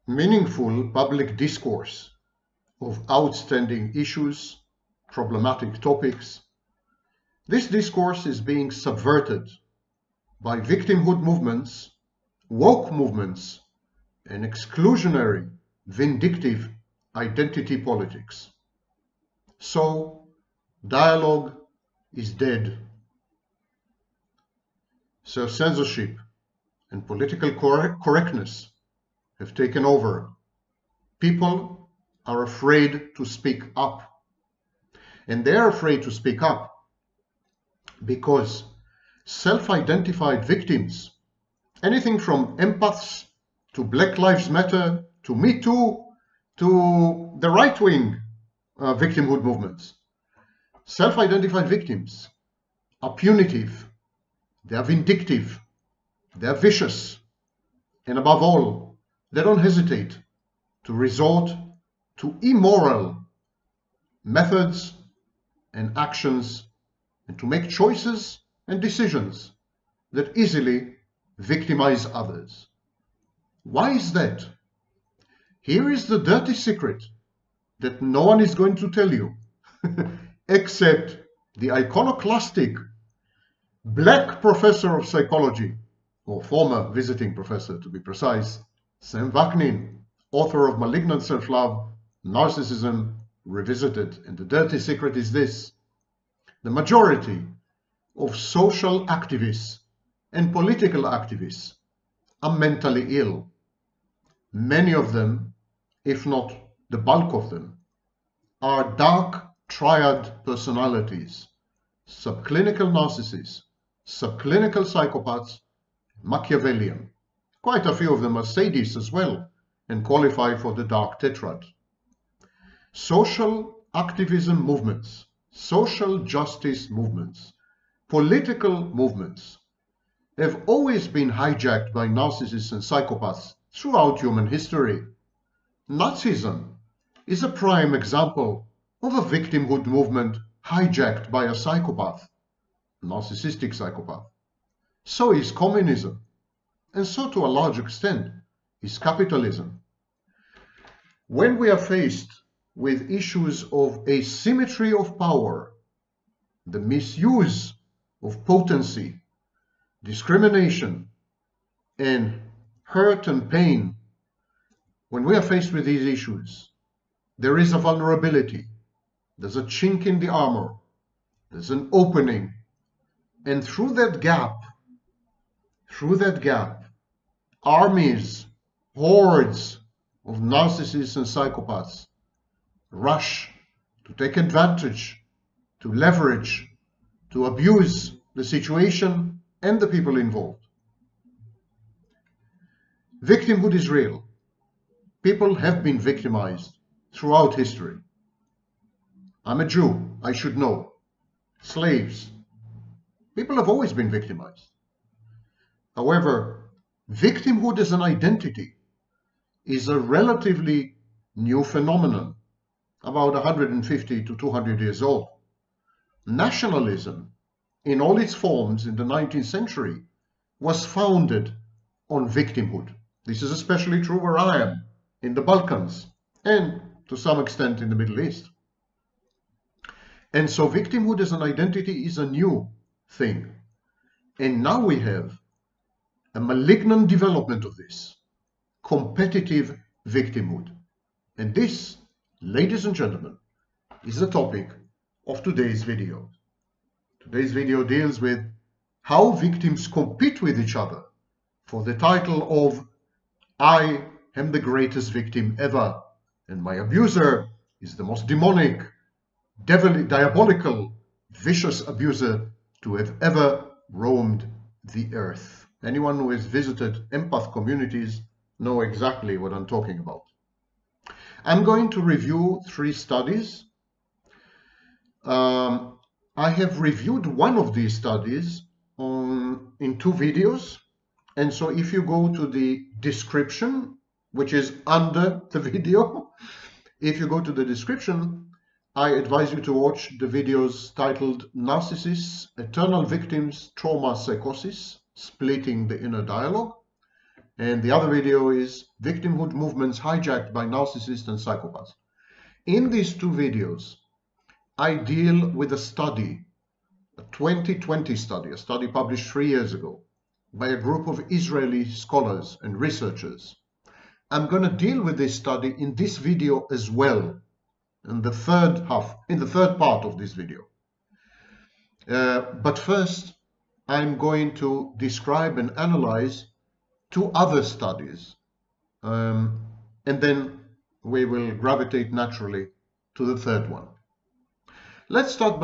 meaningful public discourse of outstanding issues, problematic topics. This discourse is being subverted by victimhood movements, woke movements, and exclusionary, vindictive identity politics. So, dialogue is dead. Self-censorship and political correctness have taken over. People are afraid to speak up. And they are afraid to speak up because self-identified victims, anything from empaths to Black Lives Matter to Me Too to the right-wing victimhood movements, self-identified victims are punitive, they are vindictive, they are vicious, and above all, they don't hesitate to resort to immoral methods and actions and to make choices and decisions that easily victimize others. Why is that? Here is the dirty secret that no one is going to tell you except the iconoclastic black professor of psychology, or former visiting professor to be precise, Sam Vaknin, author of Malignant Self-Love, Narcissism Revisited. And the dirty secret is this: the majority of social activists and political activists are mentally ill. Many of them, if not the bulk of them, are dark triad personalities, subclinical narcissists, subclinical psychopaths, Machiavellian. Quite a few of them are sadists as well and qualify for the dark tetrad. Social activism movements, social justice movements, political movements have always been hijacked by narcissists and psychopaths throughout human history. Nazism is a prime example of a victimhood movement hijacked by a psychopath, narcissistic psychopath. So is communism, and so to a large extent is capitalism. When we are faced with issues of asymmetry of power, the misuse of potency, discrimination, and hurt and pain, when we are faced with these issues, there is a vulnerability, there's a chink in the armor, there's an opening, and through that gap, armies, hordes of narcissists and psychopaths rush to take advantage, to leverage, to abuse the situation and the people involved. Victimhood is real. People have been victimized throughout history. I'm a Jew, I should know. Slaves. People have always been victimized. However, victimhood as an identity is a relatively new phenomenon, about 150 to 200 years old. Nationalism, in all its forms in the 19th century, was founded on victimhood. This is especially true where I am, in the Balkans, and to some extent in the Middle East. And so victimhood as an identity is a new thing. And now we have a malignant development of this, competitive victimhood. And this, ladies and gentlemen, is the topic of today's video. Today's video deals with how victims compete with each other for the title of I am the greatest victim ever, and my abuser is the most demonic, diabolical, vicious abuser to have ever roamed the earth. Anyone who has visited empath communities know exactly what I'm talking about. I'm going to review 3 studies. I have reviewed one of these studies in 2 videos. And so if you go to the description, which is under the video, if you go to the description, I advise you to watch the videos titled Narcissists, Eternal Victims, Trauma, Psychosis, Splitting the Inner Dialogue. and the other video is Victimhood Movements Hijacked by Narcissists and Psychopaths. In these two videos, I deal with a study, a 2020 study, a study published 3 years ago by a group of Israeli scholars and researchers. I'm going to deal with this study in this video as well, in the third part of this video. But first, I'm going to describe and analyze 2 other studies, and then we will gravitate naturally to the third one. Let's start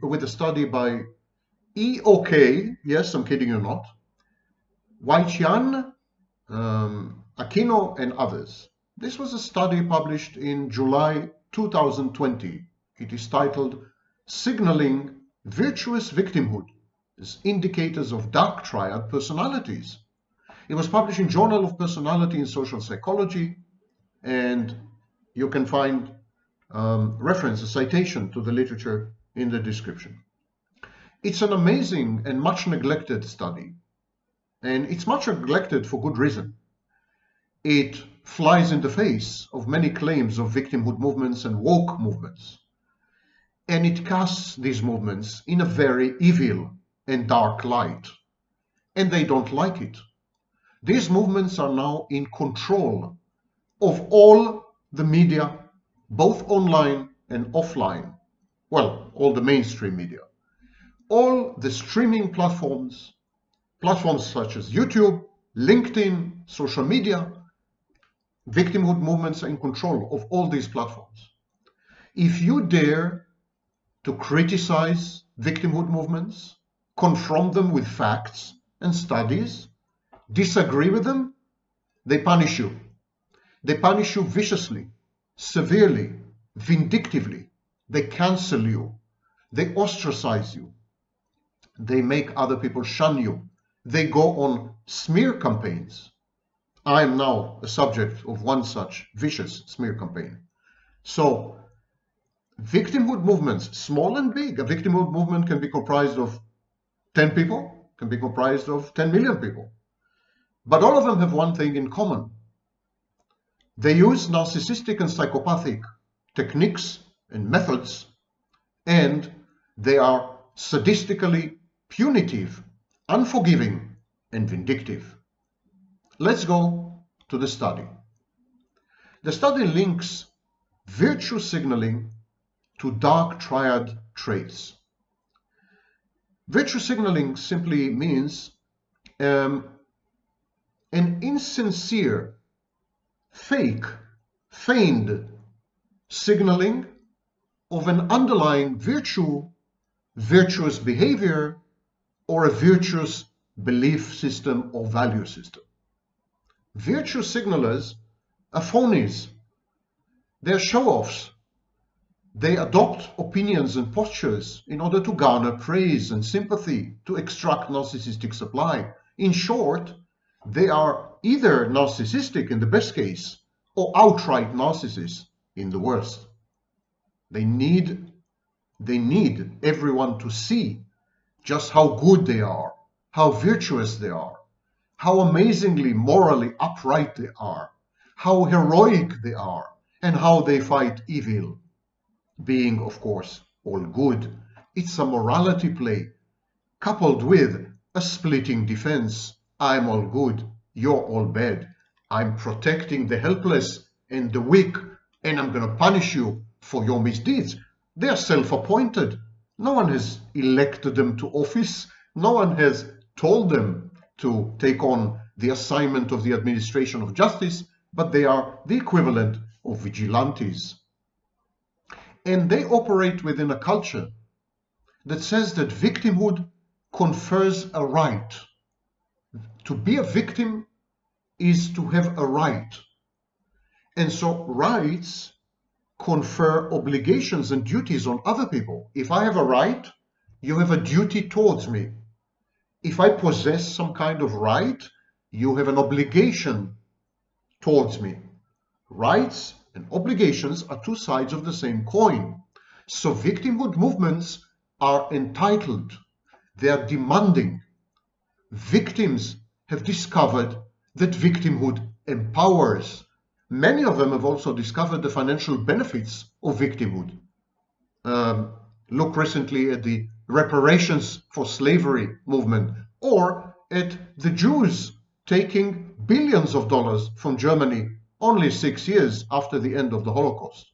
with a study by E.O.K., yes, I'm kidding you not, Waichian, Aquino, and others. This was a study published in July 2020. It is titled Signaling Virtuous Victimhood as Indicators of Dark Triad Personalities. It was published in Journal of Personality and Social Psychology, and you can find reference, a citation to the literature in the description. It's an amazing and much neglected study, and it's much neglected for good reason. It flies in the face of many claims of victimhood movements and woke movements, and it casts these movements in a very evil and dark light, and they don't like it. These movements are now in control of all the media, both online and offline. Well, all the mainstream media. All the streaming platforms such as YouTube, LinkedIn, social media, victimhood movements are in control of all these platforms. If you dare to criticize victimhood movements, confront them with facts and studies, disagree with them, they punish you. They punish you viciously, severely, vindictively. They cancel you. They ostracize you. They make other people shun you. They go on smear campaigns. I am now a subject of one such vicious smear campaign. So, victimhood movements, small and big. A victimhood movement can be comprised of 10 people, can be comprised of 10 million people. But all of them have one thing in common. They use narcissistic and psychopathic techniques and methods, and they are sadistically punitive, unforgiving, and vindictive. Let's go to the study. The study links virtue signaling to dark triad traits. Virtue signaling simply means an insincere, fake, feigned signaling of an underlying virtue, virtuous behavior, or a virtuous belief system or value system. Virtue signalers are phonies. They're show-offs. They adopt opinions and postures in order to garner praise and sympathy, to extract narcissistic supply. In short, they are either narcissistic in the best case or outright narcissists in the worst. They need everyone to see just how good they are, how virtuous they are, how amazingly morally upright they are, how heroic they are, and how they fight evil, being, of course, all good. It's a morality play, coupled with a splitting defense. I'm all good, you're all bad. I'm protecting the helpless and the weak, and I'm going to punish you for your misdeeds. They're self-appointed. No one has elected them to office. No one has told them to take on the assignment of the administration of justice, but they are the equivalent of vigilantes. And they operate within a culture that says that victimhood confers a right. To be a victim is to have a right. And so rights confer obligations and duties on other people. If I have a right, you have a duty towards me. If I possess some kind of right, you have an obligation towards me. Rights and obligations are two sides of the same coin. So victimhood movements are entitled. They are demanding. Victims have discovered that victimhood empowers. Many of them have also discovered the financial benefits of victimhood. Look recently at the reparations for slavery movement, or at the Jews taking billions of dollars from Germany only 6 years after the end of the Holocaust.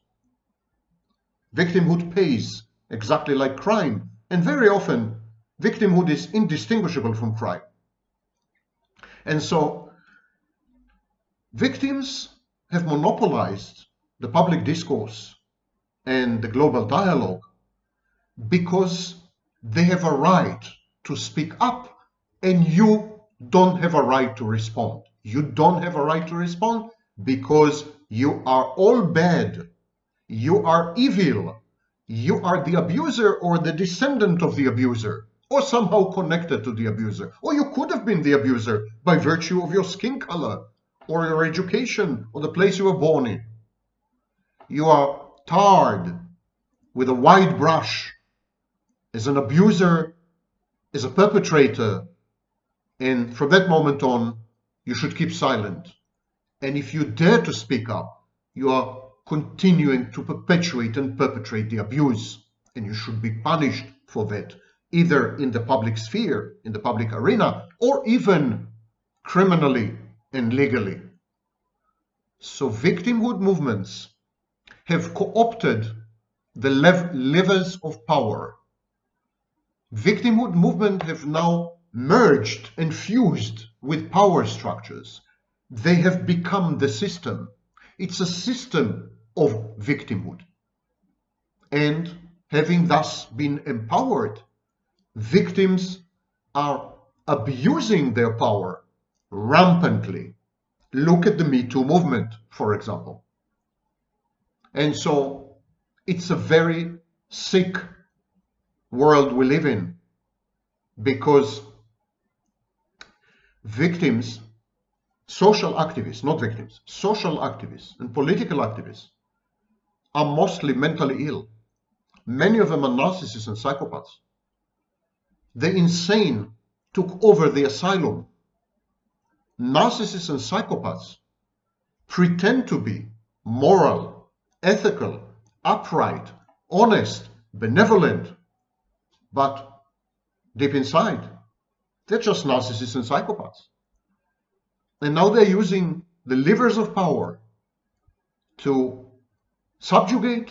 Victimhood pays, exactly like crime, and very often victimhood is indistinguishable from crime. And so victims have monopolized the public discourse and the global dialogue because they have a right to speak up, and you don't have a right to respond. You don't have a right to respond because you are all bad. You are evil. You are the abuser or the descendant of the abuser, or somehow connected to the abuser. Or you could have been the abuser by virtue of your skin color, or your education, or the place you were born in. You are tarred with a wide brush as an abuser, as a perpetrator, and from that moment on, you should keep silent. And if you dare to speak up, you are continuing to perpetuate and perpetrate the abuse, and you should be punished for that, either in the public sphere, in the public arena, or even criminally and legally. So victimhood movements have co-opted the levels of power. Victimhood movements have now merged and fused with power structures. They have become the system. It's a system of victimhood. And having thus been empowered, victims are abusing their power rampantly. Look at the Me Too movement, for example. And so it's a very sick world we live in, because victims, social activists, not victims, social activists and political activists are mostly mentally ill. Many of them are narcissists and psychopaths. The insane took over the asylum. Narcissists and psychopaths pretend to be moral, ethical, upright, honest, benevolent, but deep inside, they're just narcissists and psychopaths. And now they're using the levers of power to subjugate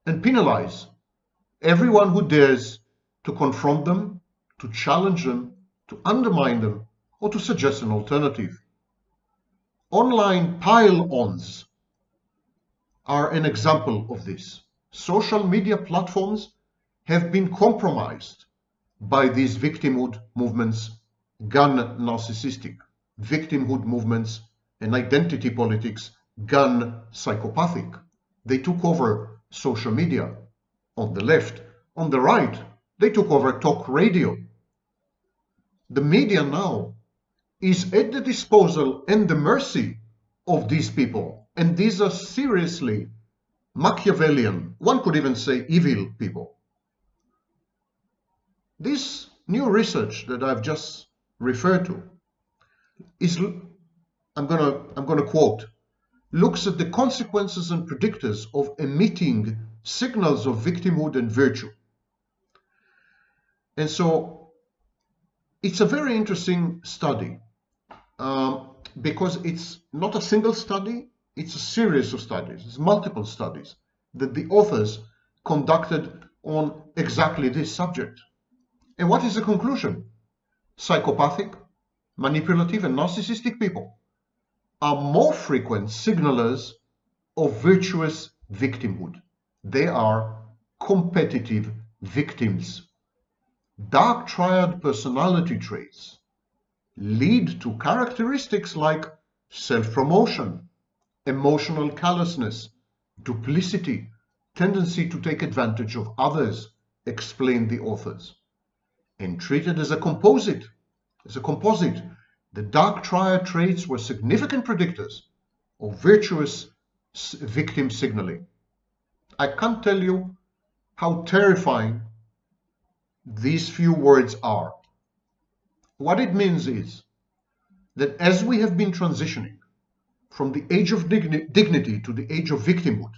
and penalize everyone who dares to confront them, to challenge them, to undermine them, or to suggest an alternative. Online pile-ons are an example of this. Social media platforms have been compromised by these victimhood movements, gone narcissistic, victimhood movements and identity politics, gone psychopathic. They took over social media on the left. On the right, they took over talk radio. The media now is at the disposal and the mercy of these people. And these are seriously Machiavellian, one could even say evil people. This new research that I've just referred to is, I'm gonna quote, looks at the consequences and predictors of emitting signals of victimhood and virtue. And so it's a very interesting study because it's not a single study, it's a series of studies, it's multiple studies that the authors conducted on exactly this subject. And what is the conclusion? Psychopathic, manipulative, and narcissistic people are more frequent signalers of virtuous victimhood. They are competitive victims. Dark triad personality traits lead to characteristics like self-promotion, emotional callousness, duplicity, tendency to take advantage of others, explain the authors. And treated as a composite, the dark triad traits were significant predictors of virtuous victim signaling. I can't tell you how terrifying these few words are. What it means is that as we have been transitioning from the age of dignity to the age of victimhood,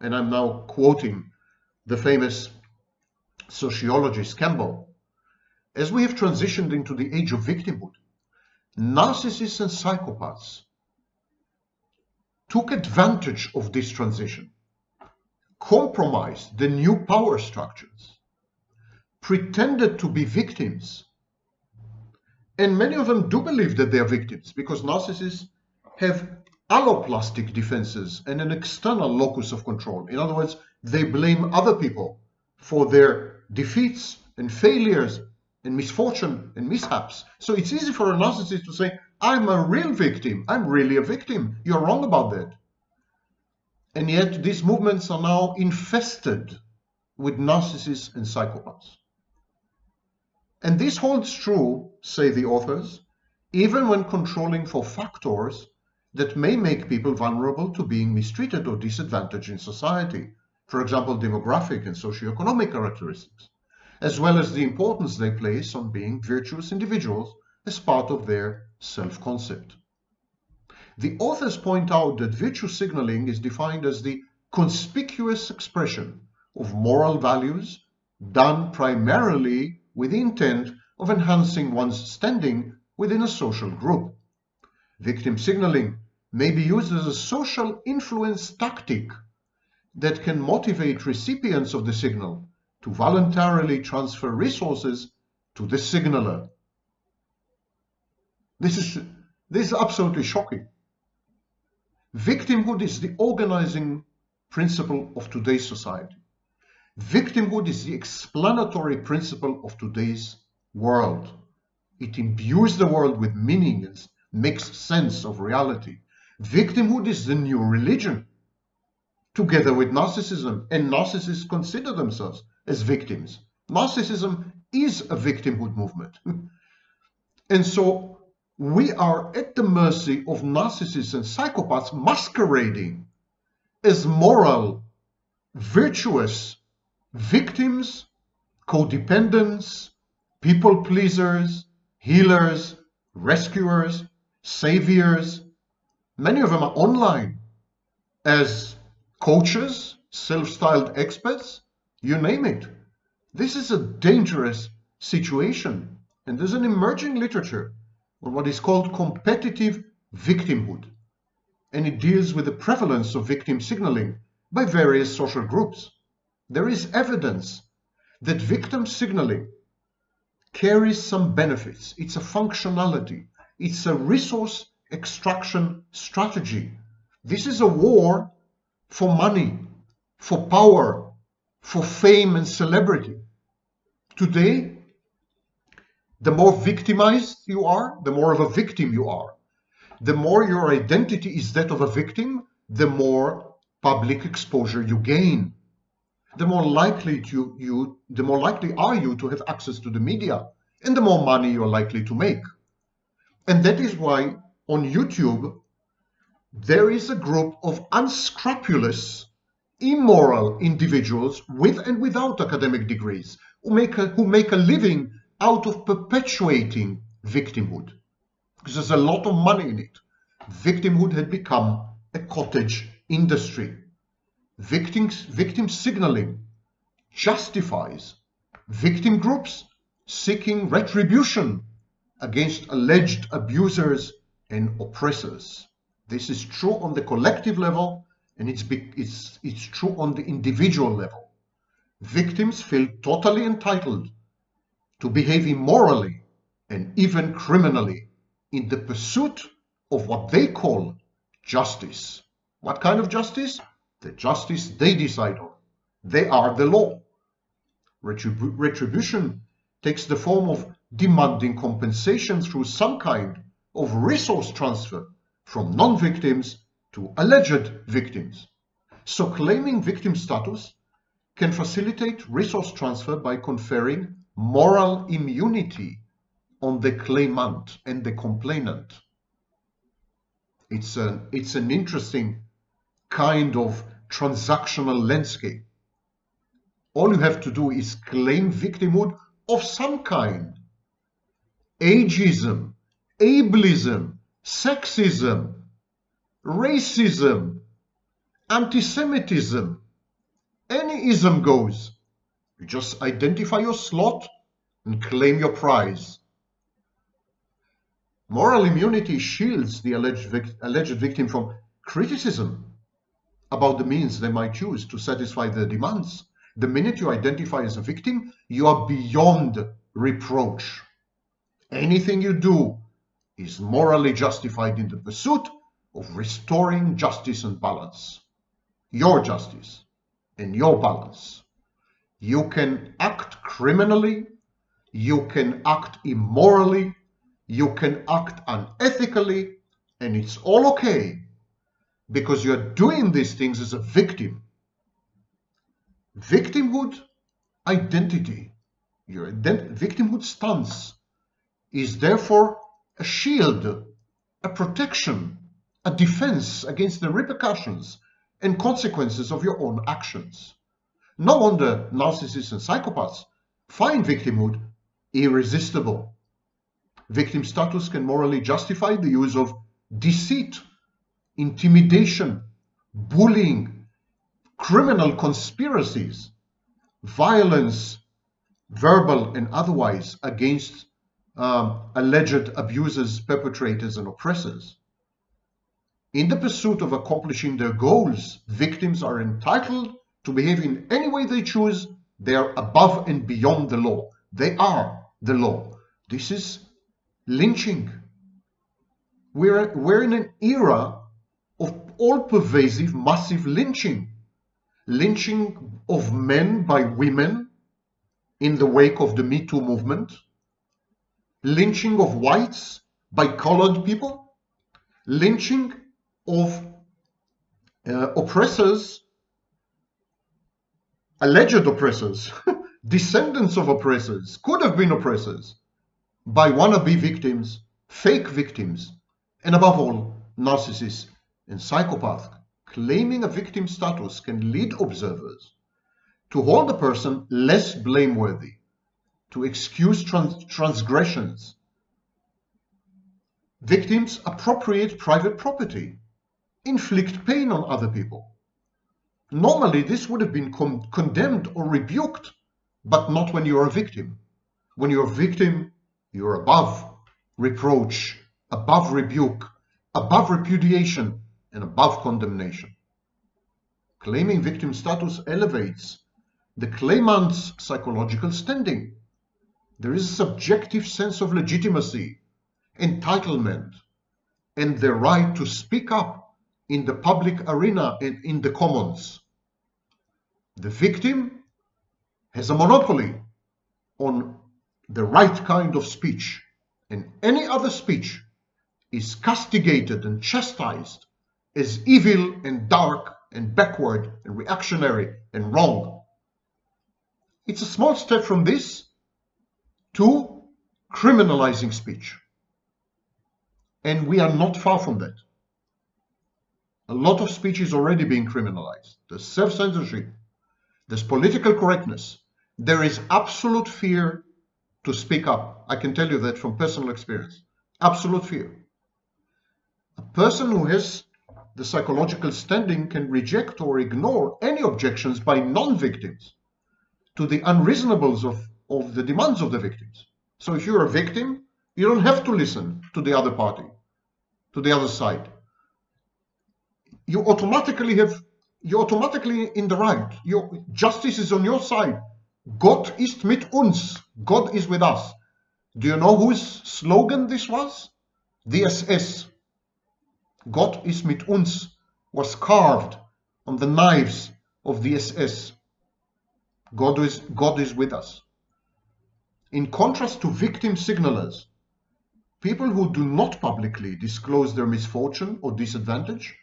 and I'm now quoting the famous sociologist Campbell, as we have transitioned into the age of victimhood, narcissists and psychopaths took advantage of this transition, compromised the new power structures, pretended to be victims, and many of them do believe that they are victims because narcissists have alloplastic defenses and an external locus of control. In other words, they blame other people for their defeats and failures and misfortune and mishaps. So it's easy for a narcissist to say, I'm a real victim. I'm really a victim. You're wrong about that. And yet these movements are now infested with narcissists and psychopaths. And this holds true, say the authors, even when controlling for factors that may make people vulnerable to being mistreated or disadvantaged in society. For example, demographic and socioeconomic characteristics, as well as the importance they place on being virtuous individuals as part of their self-concept. The authors point out that virtue signaling is defined as the conspicuous expression of moral values done primarily with the intent of enhancing one's standing within a social group. Victim signaling may be used as a social influence tactic that can motivate recipients of the signal to voluntarily transfer resources to the signaler. This is absolutely shocking. Victimhood is the organizing principle of today's society. Victimhood is the explanatory principle of today's world. It imbues the world with meaning and makes sense of reality. Victimhood is the new religion, together with narcissism, and narcissists consider themselves as victims. Narcissism is a victimhood movement. And so we are at the mercy of narcissists and psychopaths masquerading as moral, virtuous victims, codependents, people pleasers, healers, rescuers, saviors. Many of them are online as coaches, self-styled experts, you name it. This is a dangerous situation, and there's an emerging literature on what is called competitive victimhood, and it deals with the prevalence of victim signaling by various social groups. There is evidence that victim signaling carries some benefits. It's a functionality. It's a resource extraction strategy. This is a war for money, for power, for fame and celebrity. Today, the more victimized you are, the more of a victim you are. The more your identity is that of a victim, the more public exposure you gain. The more likely are you to have access to the media, and the more money you're likely to make. And that is why on YouTube, there is a group of unscrupulous, immoral individuals with and without academic degrees who make a living out of perpetuating victimhood, because there's a lot of money in it. Victimhood had become a cottage industry. Victim signaling justifies victim groups seeking retribution against alleged abusers and oppressors. This is true on the collective level, and it's true on the individual level. Victims feel totally entitled to behave immorally and even criminally in the pursuit of what they call justice. What kind of justice? The justice they decide on. They are the law. Retribution takes the form of demanding compensation through some kind of resource transfer from non-victims to alleged victims. So claiming victim status can facilitate resource transfer by conferring moral immunity on the claimant and the complainant. It's an interesting kind of transactional landscape. All you have to do is claim victimhood of some kind. Ageism, ableism, sexism, racism, anti-Semitism, any ism goes. You just identify your slot and claim your prize. Moral immunity shields the alleged victim from criticism about the means they might use to satisfy their demands. The minute you identify as a victim, you are beyond reproach. Anything you do is morally justified in the pursuit of restoring justice and balance. Your justice and your balance. You can act criminally, you can act immorally, you can act unethically, and it's all okay because you're doing these things as a victim. Victimhood identity, your victimhood stance is therefore a shield, a protection, a defense against the repercussions and consequences of your own actions. No wonder narcissists and psychopaths find victimhood irresistible. Victim status can morally justify the use of deceit, intimidation, bullying, criminal conspiracies, violence, verbal and otherwise, against alleged abusers, perpetrators, and oppressors. In the pursuit of accomplishing their goals, victims are entitled to behave in any way they choose. They are above and beyond the law. They are the law. This is lynching. We're in an era of all-pervasive, massive lynching. Lynching of men by women in the wake of the Me Too movement. Lynching of whites by colored people. Lynching of oppressors, alleged oppressors, descendants of oppressors, could have been oppressors, by wannabe victims, fake victims, and above all, narcissists and psychopaths. Claiming a victim status can lead observers to hold a person less blameworthy, to excuse transgressions. Victims appropriate private property, inflict pain on other people. Normally, this would have been condemned or rebuked, but not when you're a victim. When you're a victim, you're above reproach, above rebuke, above repudiation, and above condemnation. Claiming victim status elevates the claimant's psychological standing. There is a subjective sense of legitimacy, entitlement, and the right to speak up in the public arena and in the commons. The victim has a monopoly on the right kind of speech, and any other speech is castigated and chastised as evil and dark and backward and reactionary and wrong. It's a small step from this to criminalizing speech. And we are not far from that. A lot of speech is already being criminalized. There's self-censorship, there's political correctness, there is absolute fear to speak up. I can tell you that from personal experience. Absolute fear. A person who has the psychological standing can reject or ignore any objections by non-victims to the unreasonables of the demands of the victims. So if you're a victim, you don't have to listen to the other party, to the other side. You're automatically in the right. Your justice is on your side. Gott ist mit uns. God is with us. Do you know whose slogan this was? The SS. Gott ist mit uns was carved on the knives of the SS. God is with us. In contrast to victim signalers, people who do not publicly disclose their misfortune or disadvantage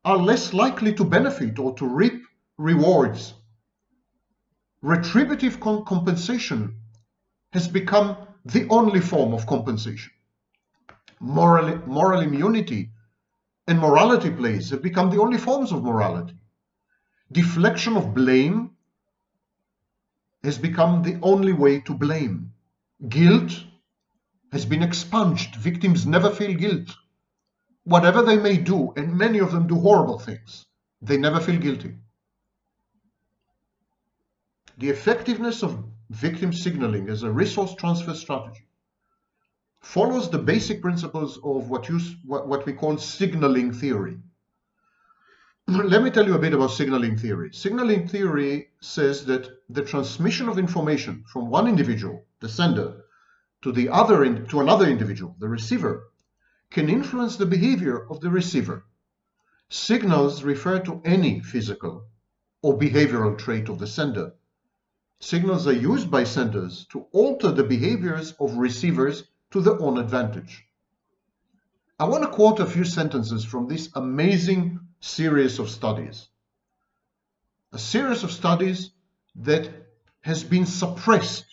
are less likely to benefit or to reap rewards. Retributive compensation has become the only form of compensation. Moral immunity and morality plays have become the only forms of morality. Deflection of blame has become the only way to blame. Guilt has been expunged. Victims never feel guilt. Whatever they may do, and many of them do horrible things, they never feel guilty. The effectiveness of victim signaling as a resource transfer strategy follows the basic principles of what we call signaling theory. Let me tell you a bit about signaling theory. Signaling theory says that the transmission of information from one individual, the sender, to another individual, the receiver, can influence the behavior of the receiver. Signals refer to any physical or behavioral trait of the sender. Signals are used by senders to alter the behaviors of receivers to their own advantage. I want to quote a few sentences from this amazing series of studies. A series of studies that has been suppressed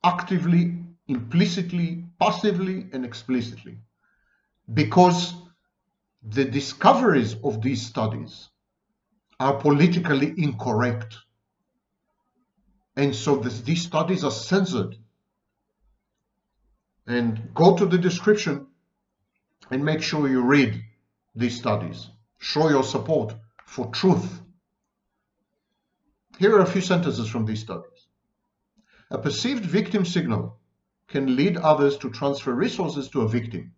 actively, implicitly, passively, and explicitly, because the discoveries of these studies are politically incorrect. And so these studies are censored. And go to the description and make sure you read these studies. Show your support for truth. Here are a few sentences from these studies. A perceived victim signal can lead others to transfer resources to a victim,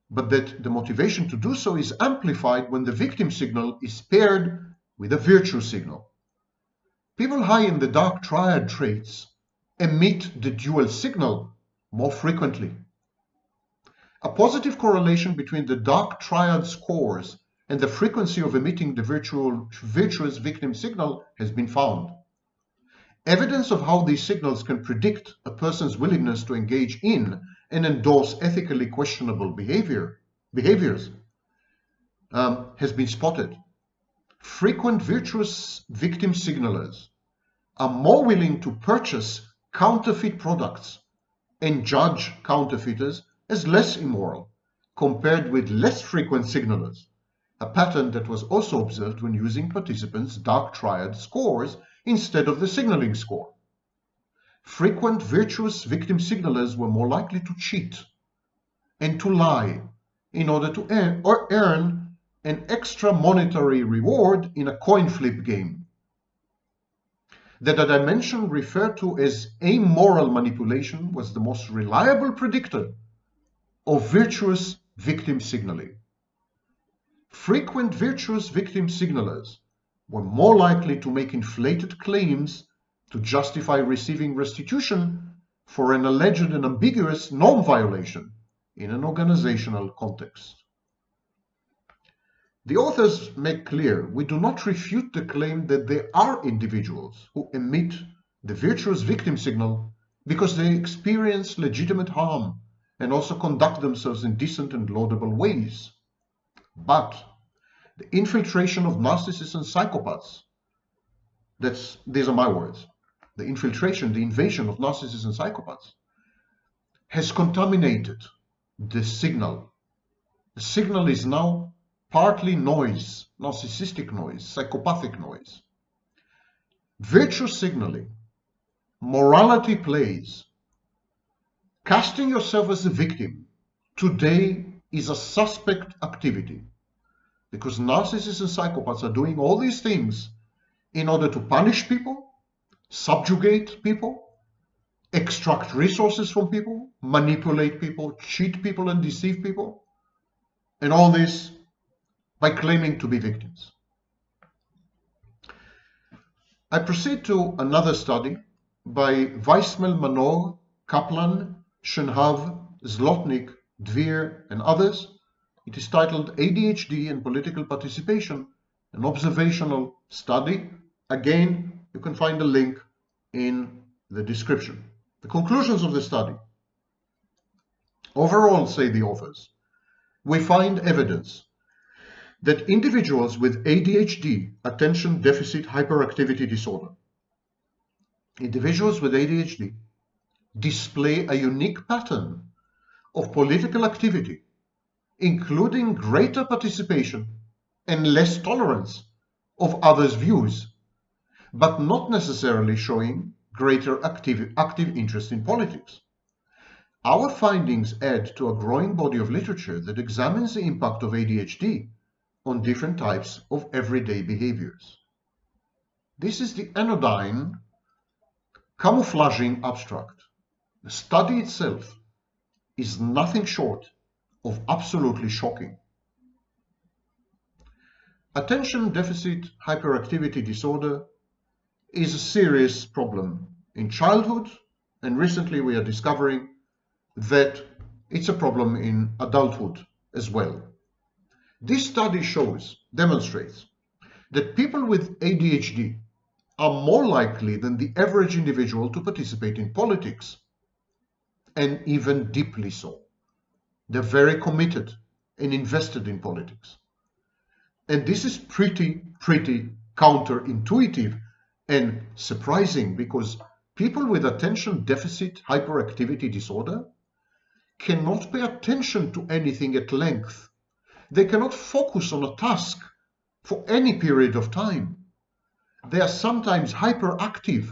but that the motivation to do so is amplified when the victim signal is paired with a virtue signal. People high in the dark triad traits emit the dual signal more frequently. A positive correlation between the dark triad scores and the frequency of emitting the virtuous victim signal has been found. Evidence of how these signals can predict a person's willingness to engage in and endorse ethically questionable behaviors has been spotted. Frequent virtuous victim signalers are more willing to purchase counterfeit products and judge counterfeiters as less immoral compared with less frequent signalers, a pattern that was also observed when using participants' dark triad scores instead of the signaling score. Frequent virtuous victim signalers were more likely to cheat and to lie in order to earn an extra monetary reward in a coin flip game. That a dimension referred to as amoral manipulation was the most reliable predictor of virtuous victim signaling. Frequent virtuous victim signalers were more likely to make inflated claims to justify receiving restitution for an alleged and ambiguous norm violation in an organizational context. The authors make clear we do not refute the claim that there are individuals who emit the virtuous victim signal because they experience legitimate harm and also conduct themselves in decent and laudable ways. But the infiltration of narcissists and psychopaths, these are my words, the invasion of narcissists and psychopaths has contaminated the signal. The signal is now partly noise, narcissistic noise, psychopathic noise. Virtue signaling, morality plays, casting yourself as a victim today is a suspect activity because narcissists and psychopaths are doing all these things in order to punish people, subjugate people, extract resources from people, manipulate people, cheat people and deceive people, and all this by claiming to be victims. I proceed to another study by Weissmel, Manor, Kaplan, Schoenhav, Zlotnik, Dvir, and others. It is titled ADHD and Political Participation, an Observational Study. Again, you can find the link in the description. The conclusions of the study. Overall, say the authors, we find evidence that individuals with ADHD, attention deficit hyperactivity disorder, individuals with ADHD display a unique pattern of political activity, including greater participation and less tolerance of others' views, but not necessarily showing greater active interest in politics. our findings add to a growing body of literature that examines the impact of ADHD on different types of everyday behaviors. This is the anodyne, camouflaging abstract. The study itself is nothing short of absolutely shocking. Attention deficit hyperactivity disorder is a serious problem in childhood, and recently we are discovering that it's a problem in adulthood as well. This study demonstrates that people with ADHD are more likely than the average individual to participate in politics, and even deeply so. They're very committed and invested in politics. And this is pretty counterintuitive and surprising, because people with attention deficit hyperactivity disorder cannot pay attention to anything at length. They cannot focus on a task for any period of time. They are sometimes hyperactive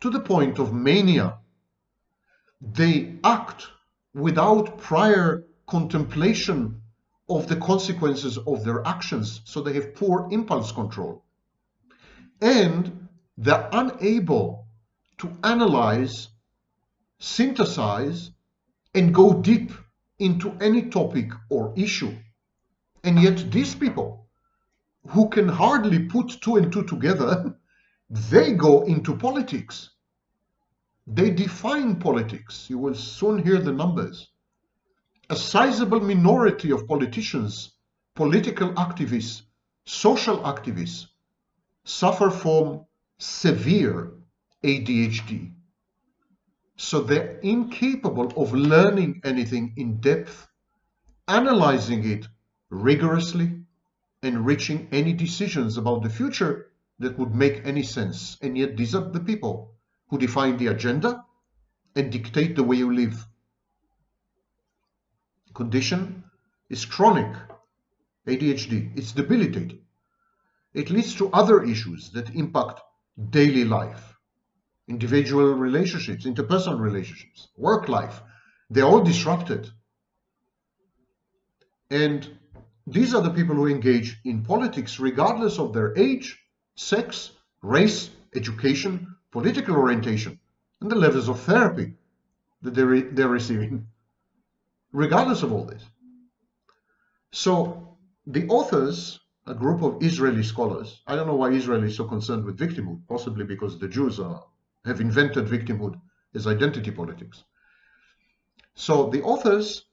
to the point of mania. They act without prior contemplation of the consequences of their actions, so they have poor impulse control. And they're unable to analyze, synthesize, and go deep into any topic or issue. And yet these people, who can hardly put two and two together, they go into politics. They define politics. You will soon hear the numbers. A sizable minority of politicians, political activists, social activists suffer from severe ADHD. So they're incapable of learning anything in depth, analyzing it rigorously, and reaching any decisions about the future that would make any sense. And yet these are the people who define the agenda and dictate the way you live. The condition is chronic ADHD. It's debilitating. It leads to other issues that impact daily life, individual relationships, interpersonal relationships, work life. They're all disrupted. And these are the people who engage in politics regardless of their age, sex, race, education, political orientation, and the levels of therapy that they're receiving, regardless of all this. So the authors, a group of Israeli scholars, I don't know why Israel is so concerned with victimhood, possibly because the Jews have invented victimhood as identity politics. So the authors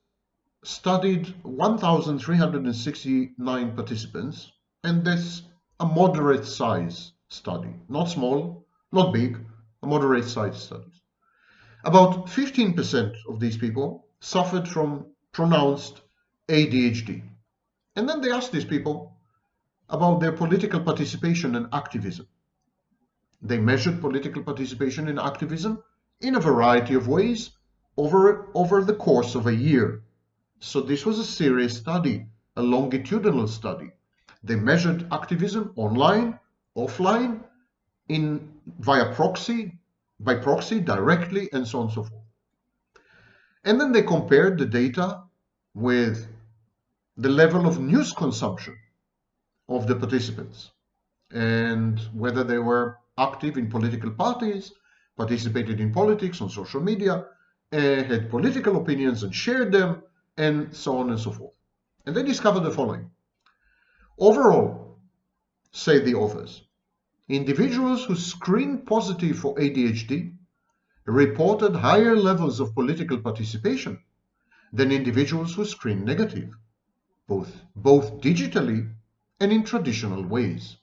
studied 1,369 participants, and that's a moderate size study, not small, not big, a moderate size study. About 15% of these people suffered from pronounced ADHD. And then they asked these people about their political participation and activism. They measured political participation and activism in a variety of ways over the course of a year. So this was a serious study, a longitudinal study. They measured activism online, offline, by proxy, directly, and so on and so forth. And then they compared the data with the level of news consumption of the participants and whether they were active in political parties, participated in politics on social media, had political opinions and shared them, and so on and so forth. And they discovered the following. Overall, say the authors, individuals who screened positive for ADHD reported higher levels of political participation than individuals who screened negative, both digitally and in traditional ways.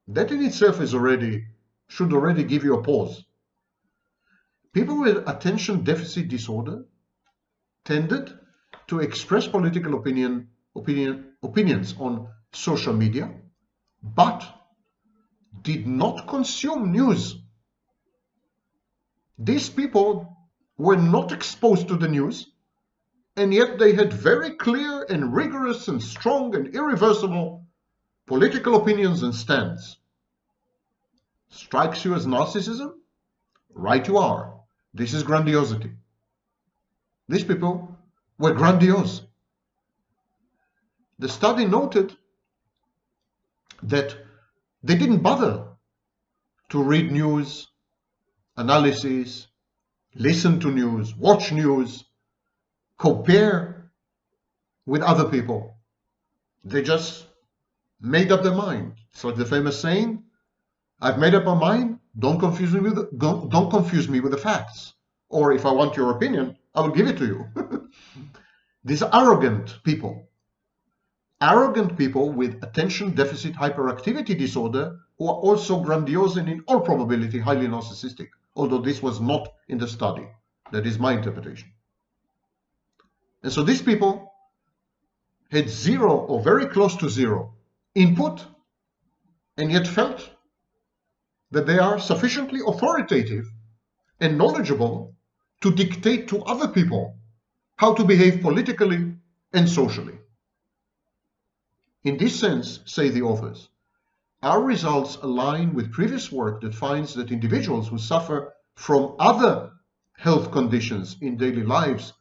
That in itself should already give you a pause. People with attention deficit disorder tended to express political opinions on social media, but did not consume news. These people were not exposed to the news, and yet they had very clear and rigorous and strong and irreversible political opinions and stands. Strikes you as narcissism? Right you are. This is grandiosity. These people were grandiose. The study noted that they didn't bother to read news, analysis, listen to news, watch news, compare with other people. They just made up their mind. It's like the famous saying, I've made up my mind, don't confuse me with the facts. Or if I want your opinion, I will give it to you. These arrogant people with attention deficit hyperactivity disorder, who are also grandiose and in all probability highly narcissistic, although this was not in the study. That is my interpretation. And so these people had zero or very close to zero input, and yet felt that they are sufficiently authoritative and knowledgeable to dictate to other people how to behave politically and socially. In this sense, say the authors, our results align with previous work that finds that individuals who suffer from other health conditions in daily lives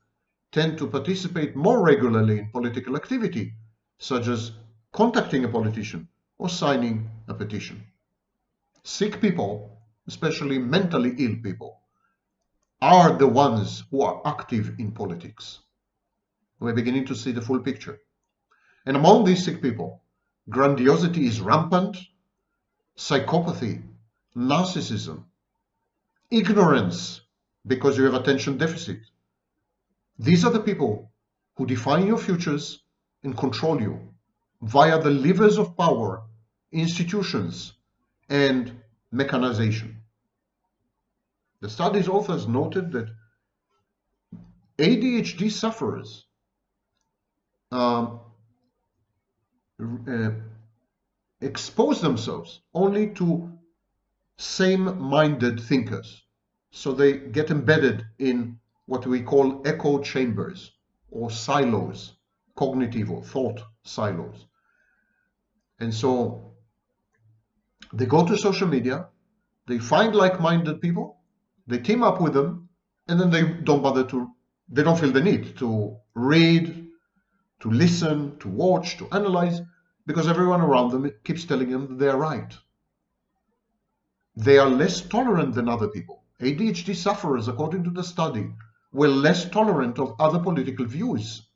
tend to participate more regularly in political activity, such as contacting a politician or signing a petition. Sick people, especially mentally ill people, are the ones who are active in politics. We're beginning to see the full picture. And among these sick people, grandiosity is rampant, psychopathy, narcissism, ignorance, because you have attention deficit. These are the people who define your futures and control you via the levers of power, institutions, and mechanization. The study's authors noted that ADHD sufferers expose themselves only to same-minded thinkers. So they get embedded in what we call echo chambers or silos, cognitive or thought silos. And so they go to social media, they find like-minded people, they team up with them, and then they don't feel the need to read, to listen, to watch, to analyze, because everyone around them keeps telling them that they are right. They are less tolerant than other people. ADHD sufferers, according to the study, were less tolerant of other political views.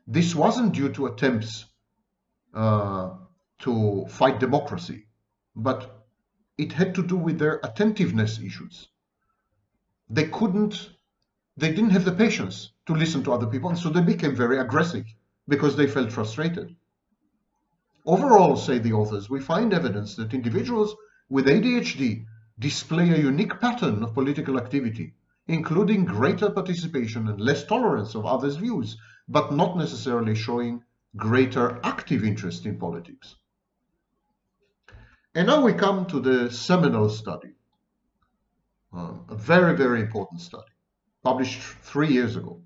This wasn't due to attempts to fight democracy, but it had to do with their attentiveness issues. They didn't have the patience to listen to other people, and so they became very aggressive because they felt frustrated. Overall, say the authors, we find evidence that individuals with ADHD display a unique pattern of political activity, including greater participation and less tolerance of others' views, but not necessarily showing greater active interest in politics. And now we come to the seminal study, a very, very important study, published 3 years ago.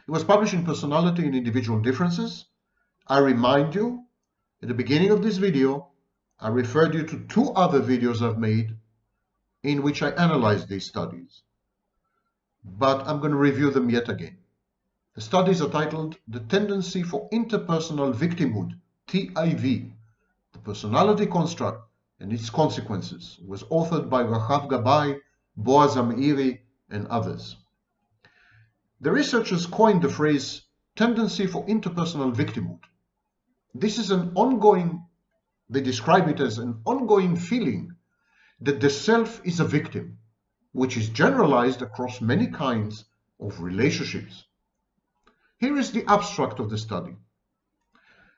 It was published in Personality and Individual Differences. I remind you, at the beginning of this video, I referred you to 2 other videos I've made in which I analyzed these studies. But I'm going to review them yet again. The studies are titled The Tendency for Interpersonal Victimhood, TIV, the Personality Construct and Its Consequences. It was authored by Rahav Gabay, Boaz Amiri, and others. The researchers coined the phrase tendency for interpersonal victimhood. This is an ongoing, they describe it as an ongoing feeling that the self is a victim, which is generalized across many kinds of relationships. Here is the abstract of the study.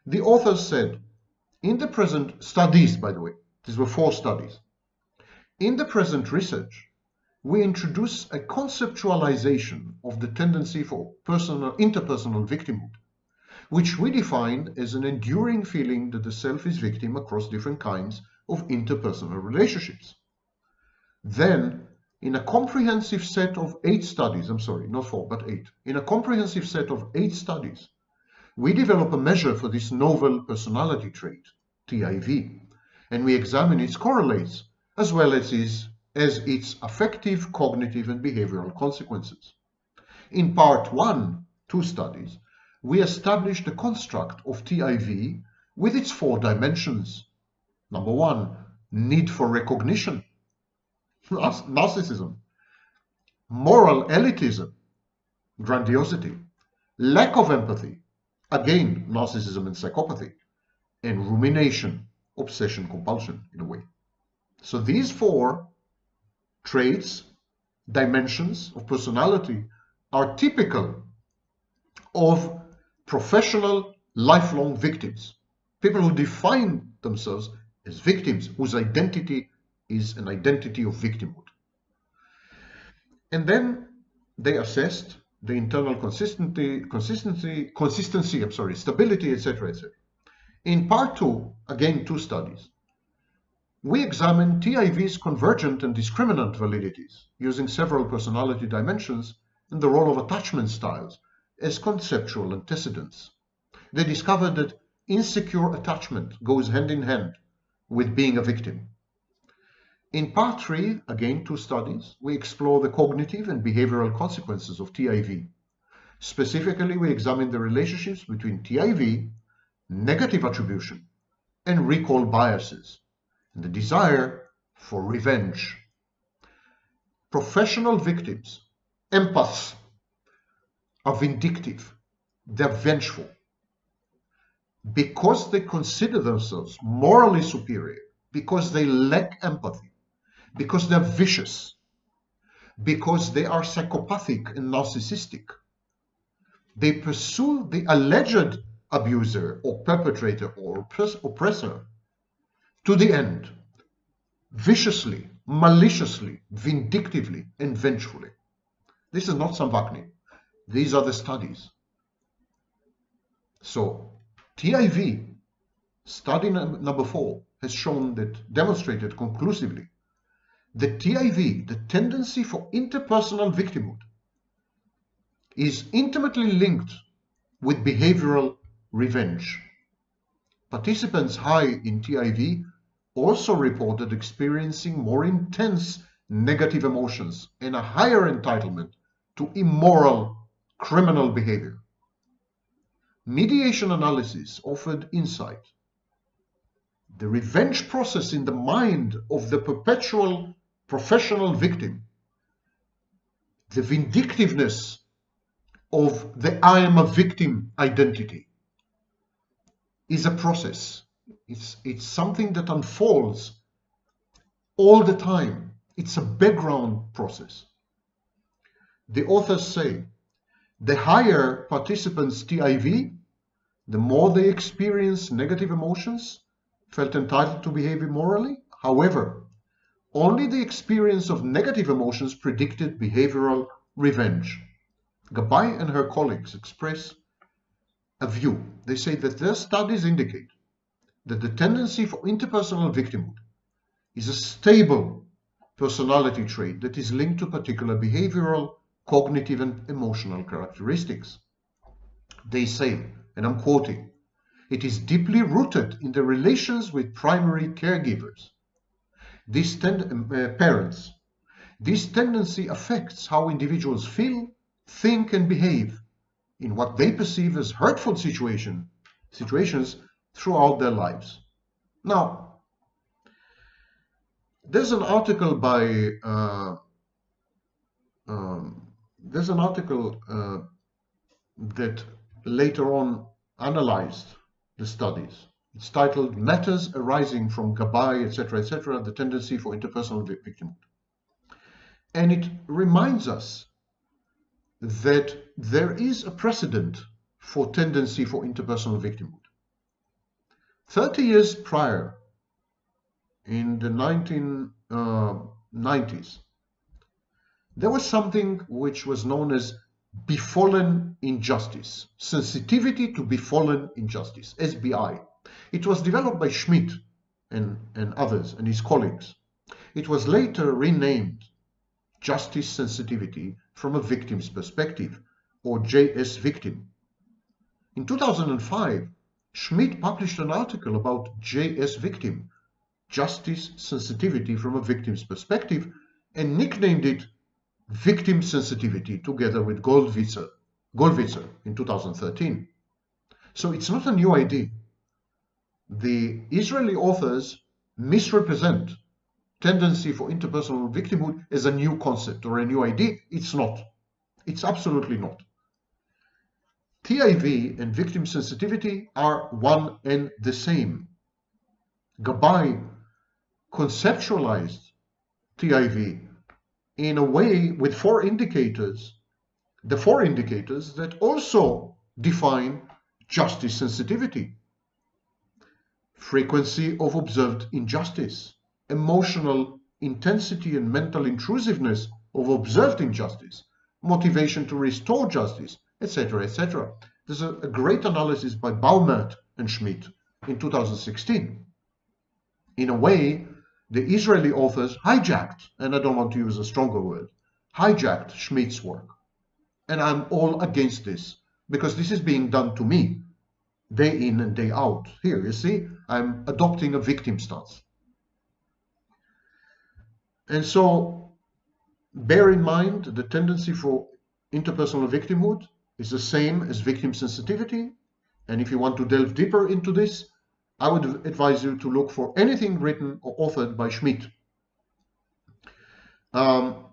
The authors said, in the present studies, by the way, these were 4 studies. In the present research, we introduce a conceptualization of the tendency for interpersonal victimhood, which we define as an enduring feeling that the self is victim across different kinds of interpersonal relationships. Then, in a comprehensive set of 8 studies, I'm sorry, not 4, but 8. In a comprehensive set of 8 studies, we develop a measure for this novel personality trait, TIV, and we examine its correlates as well as its affective, cognitive, and behavioral consequences. In part 1, 2 studies, we established the construct of TIV with its 4 dimensions. Number 1, need for recognition, narcissism, moral elitism, grandiosity, lack of empathy, again, narcissism and psychopathy, and rumination, obsession, compulsion, in a way. So these 4 traits, dimensions of personality are typical of professional lifelong victims, people who define themselves as victims, whose identity is an identity of victimhood. And then they assessed the internal consistency, stability, etc., etc. In part 2, again 2 studies, we examined TIV's convergent and discriminant validities using several personality dimensions and the role of attachment styles as conceptual antecedents. They discovered that insecure attachment goes hand in hand with being a victim. In part 3, again 2 studies, we explore the cognitive and behavioral consequences of TIV. Specifically, we examine the relationships between TIV, negative attribution, and recall biases, and the desire for revenge. Professional victims, empaths, are vindictive, they're vengeful, because they consider themselves morally superior, because they lack empathy, because they're vicious, because they are psychopathic and narcissistic. They pursue the alleged abuser or perpetrator or oppressor to the end, viciously, maliciously, vindictively, and vengefully. This is not Samvakni. These are the studies. So, TIV, study number 4, has shown that, demonstrated conclusively, that TIV, the tendency for interpersonal victimhood, is intimately linked with behavioral revenge. Participants high in TIV also reported experiencing more intense negative emotions and a higher entitlement to immoral criminal behavior. Mediation analysis offered insight. The revenge process in the mind of the perpetual professional victim, the vindictiveness of the I am a victim identity, is a process. It's something that unfolds all the time. It's a background process. The authors say the higher participants' TIV, the more they experience negative emotions, felt entitled to behave immorally. However, only the experience of negative emotions predicted behavioral revenge. Gabay and her colleagues express a view. They say that their studies indicate that the tendency for interpersonal victimhood is a stable personality trait that is linked to particular behavioral, cognitive, and emotional characteristics. They say, and I'm quoting, it is deeply rooted in the relations with primary caregivers, parents. This tendency affects how individuals feel, think, and behave in what they perceive as hurtful situations throughout their lives. Now, there's an article by that later on analyzed the studies. It's titled Matters Arising from Gabay, etc., the Tendency for Interpersonal Victimhood. And it reminds us that there is a precedent for tendency for interpersonal victimhood. 30 years prior, in the 1990s, there was something which was known as befallen injustice, sensitivity to befallen injustice, SBI. It was developed by Schmidt and others and his colleagues. It was later renamed Justice Sensitivity from a Victim's Perspective, or JS Victim. In 2005, Schmidt published an article about JS Victim, Justice Sensitivity from a Victim's Perspective, and nicknamed it victim sensitivity together with Goldwitzer in 2013. So it's not a new idea. The Israeli authors misrepresent tendency for interpersonal victimhood as a new concept or a new idea. It's not. It's absolutely not. TIV and victim sensitivity are one and the same. Gabay conceptualized TIV in a way with four indicators, the four indicators that also define justice sensitivity: frequency of observed injustice, emotional intensity and mental intrusiveness of observed injustice, motivation to restore justice, etc., etc. There's a great analysis by Baumert and Schmidt in 2016. In a way, the Israeli authors hijacked, and I don't want to use a stronger word, hijacked Schmidt's work. And I'm all against this, because this is being done to me, day in and day out. Here, you see, I'm adopting a victim stance. And so, bear in mind, the tendency for interpersonal victimhood is the same as victim sensitivity. And if you want to delve deeper into this, I would advise you to look for anything written or authored by Schmidt. And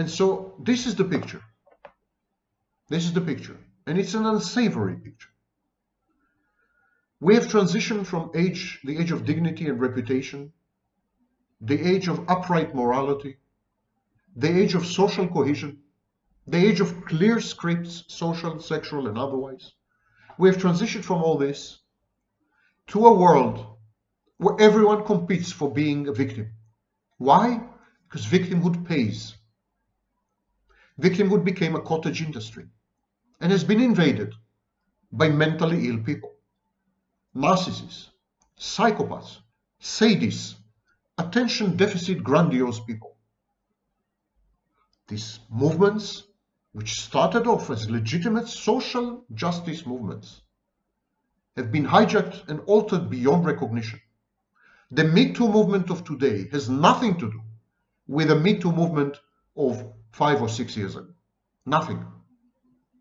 so this is the picture. This is the picture. And it's an unsavory picture. We have transitioned from the age of dignity and reputation, the age of upright morality, the age of social cohesion, the age of clear scripts, social, sexual, and otherwise. We have transitioned from all this to a world where everyone competes for being a victim. Why? Because victimhood pays. Victimhood became a cottage industry and has been invaded by mentally ill people, narcissists, psychopaths, sadists, attention deficit grandiose people. These movements, which started off as legitimate social justice movements, have been hijacked and altered beyond recognition. The Me Too movement of today has nothing to do with the Me Too movement of 5 or 6 years ago. Nothing.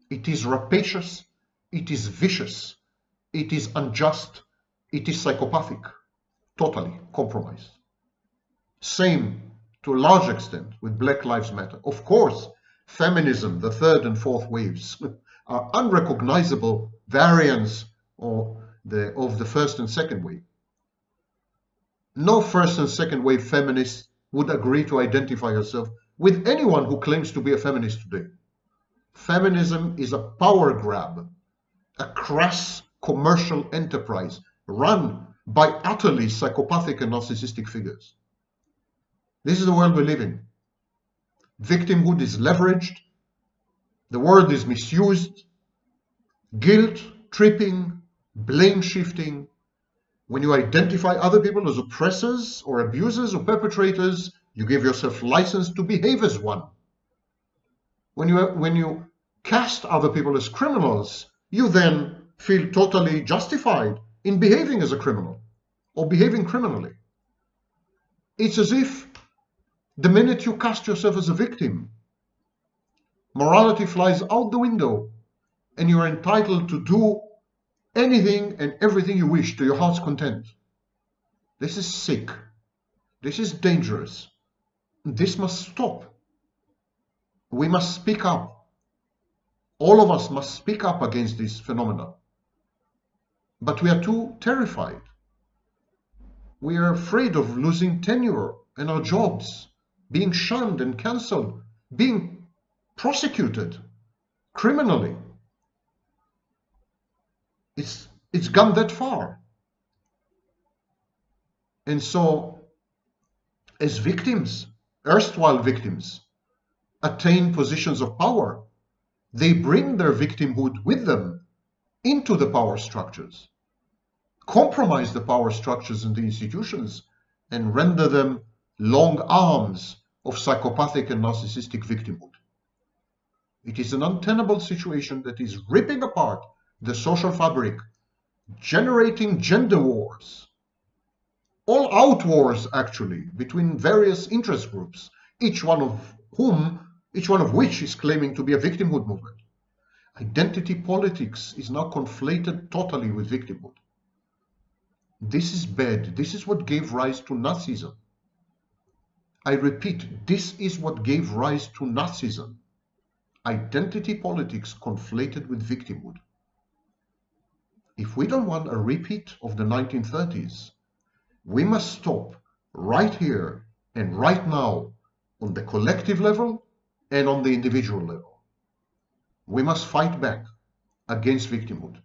It is rapacious, it is vicious, it is unjust, it is psychopathic, totally compromised. Same to a large extent with Black Lives Matter. Of course, feminism, the third and fourth waves, are unrecognizable variants of the first and second wave. No first and second wave feminist would agree to identify herself with anyone who claims to be a feminist today. Feminism is a power grab, a crass commercial enterprise run by utterly psychopathic and narcissistic figures. This is the world we live in. Victimhood is leveraged, the word is misused, guilt, tripping, blame shifting. When you identify other people as oppressors or abusers or perpetrators, you give yourself license to behave as one. When you cast other people as criminals, you then feel totally justified in behaving as a criminal or behaving criminally. It's as if the minute you cast yourself as a victim, morality flies out the window and you are entitled to do anything and everything you wish to your heart's content. This is sick. This is dangerous. This must stop. We must speak up. All of us must speak up against this phenomenon. But we are too terrified. We are afraid of losing tenure and our jobs, being shunned and cancelled, being prosecuted criminally. It's gone that far. And so, as victims, erstwhile victims, attain positions of power, they bring their victimhood with them into the power structures, compromise the power structures and the institutions, and render them long arms of psychopathic and narcissistic victimhood. It is an untenable situation that is ripping apart the social fabric, generating gender wars, all-out wars actually, between various interest groups, each one each one of which is claiming to be a victimhood movement. Identity politics is now conflated totally with victimhood. This is bad. This is what gave rise to Nazism. I repeat, this is what gave rise to Nazism. Identity politics conflated with victimhood. If we don't want a repeat of the 1930s, we must stop right here and right now on the collective level and on the individual level. We must fight back against victimhood.